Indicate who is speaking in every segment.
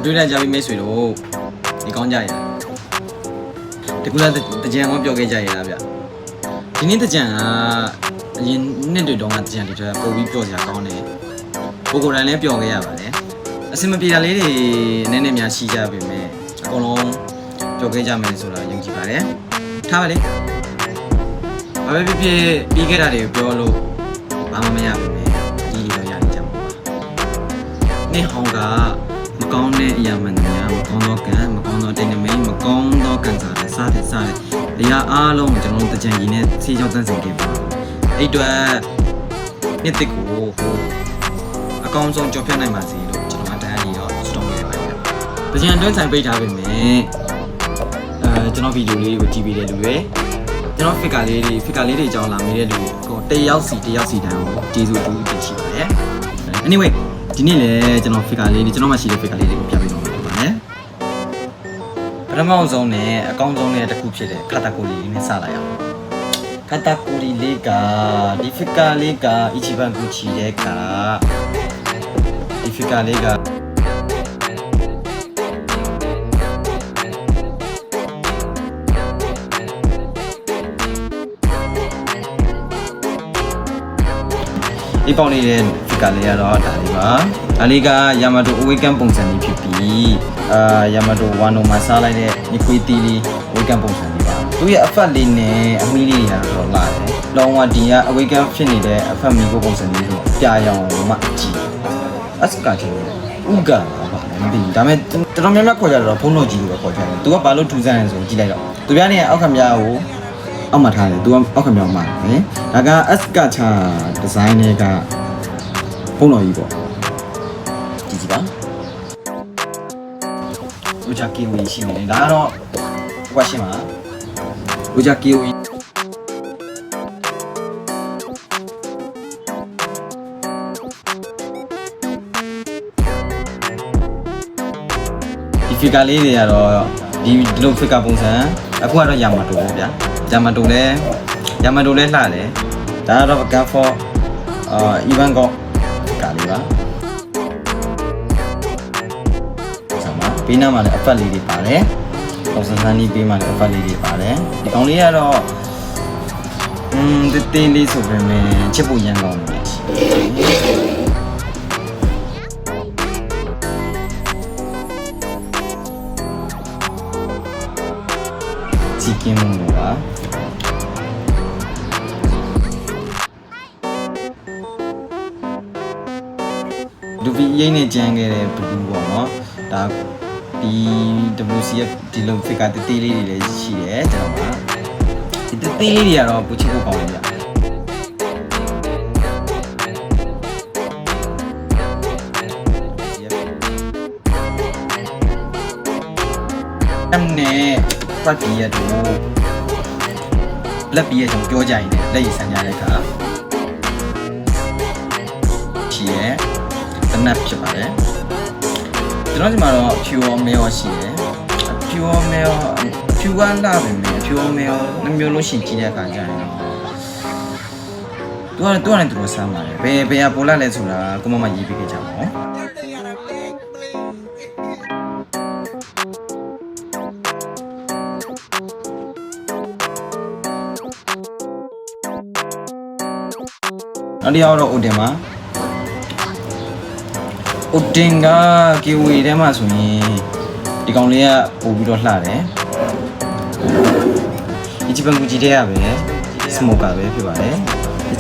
Speaker 1: တွေ့တဲ့ကြာပြီးမိတ်ဆွေတို့ဒီကောင်းကြရတကူလာတကြံမပြောခဲ့ကြရလားဗျဒီနေ့တကြံကအရင်နှစ်တွေတုန်းကတကြံဒီတော့ပို့ပြီးပြောစရာကောင်းတယ်ကိုကိုယ်တိုင်လည်းပြောခဲ့ရပါတယ်အစင်မပြေတာလေးတွေနည်းနည်းများရှိကြပေမဲ့အကုန်လုံးပြောခဲ့ကြမယ်ဆိုတာယုံကြည်ပါတယ်ထားပါလေဘာပဲဖြစ်ဖြစ်ပြီးခဲ့တာတွေကိုပြောလို့ဘာမှမရဘူးနဲ့ဒီလိုရနေကြမှာနေဟောင်းကမကောင်းတဲ့အရာမှန်များမကောင်းသောကံမကောင်းသောတိတ်နမိတ်မကောင်းသောကံစားတဲ့တရားအားလုံးကျွန်တော်တို့တကြံကြီးနဲ့ဆေးကြောင့်တန်းစင်ခဲ့ပါအဲ့အတွက်နှစ်တစ်ကိုအကောင်းဆုံးကြော်ဖြတ်နိုင်ပါစေလို့ကျွန်တော်တရားကြီးတော့စတောင်းခဲ့ပါတယ်တကြံတွန်းဆိုင်ပိတ်ထားပေမဲ့ကျွန်တော်ဗီဒီယိုလေးကိုကြည့်ပေးတဲ့လူတွေကျွန်တော်ဖစ်ကာလေးတွေအကြောင်းလာမေးတဲ့လူကိုတယောက်စီတန်းကိုကျေးဇူးတူတင်ရှိပါတယ် anyway ဒီနေ့လည်းကျွန်တော်ဖစ်ကာလေးတွေကျွန်တော်မှရှိတဲ့ဖစ်ကာလေးတွေကိုပြပေးတော့မှာပါမယ်ပထမဆုံးနဲ့အကောင်းဆုံးနဲ့တစ်ခုဖြစ်တဲ့ခါတာကိုလီနဲ့စလိုက်အောင်ခါတာကိုလီလေးကဒီဖစ်ကာလေးကအီချီဘန်ကူချီတဲ့ကဒီဖစ်ကာလေးကဒီပေါင်းနေတဲ့ဖစ်ကာလေးကတော့ဒါလေးပါဒါလေးကယာမာတိုအဝေးကန်ပုံစံလေးဖြစ်ပြီးယာမာတိုဝါနိုမှာစားလိုက်တဲ့ဒီခွေးတီးလေးအဝေးကန်ပုံစံလေးပါသူရဲ့အဖက်လေးနဲ့အမီလေးတွေကတော့လာတယ်လောင်ဝဒီကအဝေးကန်ဖြစ်နေတဲ့အဖက်မီကိုပုံစံလေးဆိုပြရောင်မှအကြည့်အစကားချင်းဥကပါမသိဘူးဒါပေမဲ့တော်တော်များများခေါ်ကြတော့ဖုန်းတော်ကြီးလို့ပဲခေါ်ကြတယ်သူကဘာလို့ထူဆန်းလဲဆိုကြည့်လိုက်တော့သူပြနေအောက်ခမရကိုအောက်မှာထားတယ်သူကအောက်ခမရမှာနော်ဒါကအစကားချဒီဇိုင်းတွေကဖုန်းတော်ကြီးပေါ့ကြည့်ပါလူချာကီဝီရှိနေဒါကတော့ question ပါလူချာကီဝီဒီ figure လေးတွေကတော့ဒီလို figure ပုံစံအခုကတော့ယာမာတိုပေါ့ဗျာယာမာတိုလည်းလှတယ်ဒါကတော့ gun for even go ကလေးပါဘေးနားမှာလည်းအဖက်လေးတွေပါတယ်။ပုံစံစမ်းလေးဘေးမှာလည်းအဖက်လေးတွေပါတယ်။ဒီကောင်လေးကတော့တေးလေးဆိုပေမဲ့ချစ်ဖို့ရမ်းကောင်းတယ်။ချီကင်းမှုပါဒူဗီရိတ်နဲ့ကြမ်းခဲ့တဲ့ဘလူးပေါ့နော်။ဒါဒီ WCF ဒီလို figure တေးလေးတွေလည်းရှိတယ်ကျွန်တော်ကဒီတေးလေးတွေကတော့ပူချစ်ဖို့ကောင်းတယ်ဗျနဲ့ပတ်ပြီးရတော့လက်ပြီးရကျွန်တော်ပြောကြရင်လက်ရည်ဆန်ကြတဲ့အခါရှိရဲတနက်ဖြစ်ပါတယ်ကျွန်တော်ဒီမှာတော့ pure male ရှိတယ် pure male pure လာပဲမယ် pure male နှမျိုးလို့ရှိကြည့်တဲ့အခါကျရင်တော့သူကလည်းသူစမ်းပါတယ်ဘယ်ပေါ်လာလဲဆိုတာကိုမမရေးပေးခဲ့ကြပါဦးနောက်တစ်ယောက်တော့ Odin ပါOdin က Kiwi ထဲမှာဆိုရင်ဒီကောင်လေးကပို့ပြီးတော့လှတယ်ဒီချီပန်ကူကြီးတဲ့ကပဲ smoker ပဲဖြစ်ပါတယ်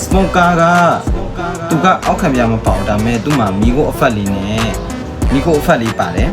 Speaker 1: smoker ကသူကအောက်ခံပြမပေါအောင်ဒါပေမဲ့သူ့မှာမီကိုအဖက်လေးနဲ့မီကိုအဖက်လေးပါတယ်